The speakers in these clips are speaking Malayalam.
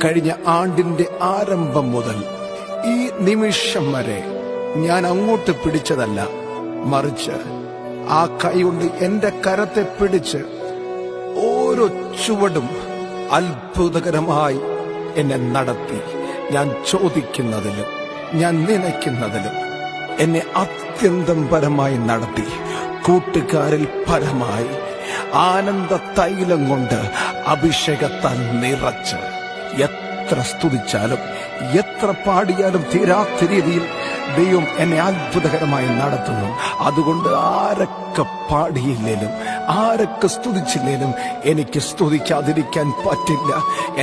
കഴിഞ്ഞ ആണ്ടിന്റെ ആരംഭം മുതൽ ഈ നിമിഷം വരെ ഞാൻ അങ്ങോട്ട് പിടിച്ചതല്ല, മറിച്ച് ആ കൈ കൊണ്ട് എന്റെ കരത്തെ പിടിച്ച് ഓരോ ചുവടും അത്ഭുതകരമായി എന്നെ നടത്തി. ഞാൻ ചോദിക്കുന്നതിലും ഞാൻ നനയ്ക്കുന്നതിലും എന്നെ അത്യന്തം പരമായി നടത്തി. കൂട്ടുകാരിൽ പരമായി ആനന്ദ തൈലം കൊണ്ട് അഭിഷേകത്താൽ നിറച്ച് എത്ര സ്തുതിച്ചാലും എത്ര പാടിയാലും തീരാത്ത രീതിയിൽ ദൈവം എന്നെ അത്ഭുതകരമായി നടത്തുന്നു. അതുകൊണ്ട് ആരൊക്കെ പാടിയില്ലേലും ആരൊക്കെ സ്തുതിച്ചില്ലേലും എനിക്ക് സ്തുതിക്കാതിരിക്കാൻ പറ്റില്ല.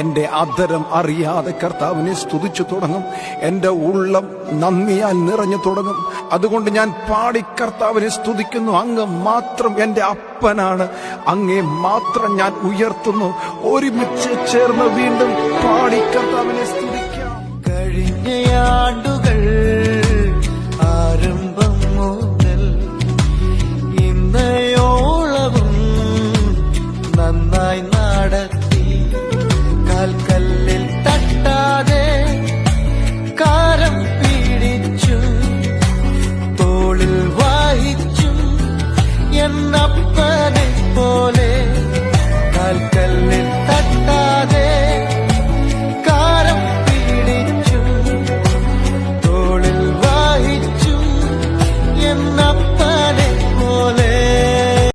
എന്റെ അധരം അറിയാതെ കർത്താവിനെ സ്തുതിച്ചു തുടങ്ങും. എന്റെ ഉള്ളം നന്ദിയാൽ നിറഞ്ഞു തുടങ്ങും. അതുകൊണ്ട് ഞാൻ പാടി കർത്താവിനെ സ്തുതിക്കുന്നു. അങ്ങ് മാത്രം എന്റെ അപ്പനാണ്, അങ്ങേ മാത്രം ഞാൻ ഉയർത്തുന്നു. ഒരുമിച്ച് ചേർന്ന് വീണ്ടും പാടി കർത്താവിനെ സ്തുതിക്കാം. കഴിഞ്ഞ ആണ്ടുകൾ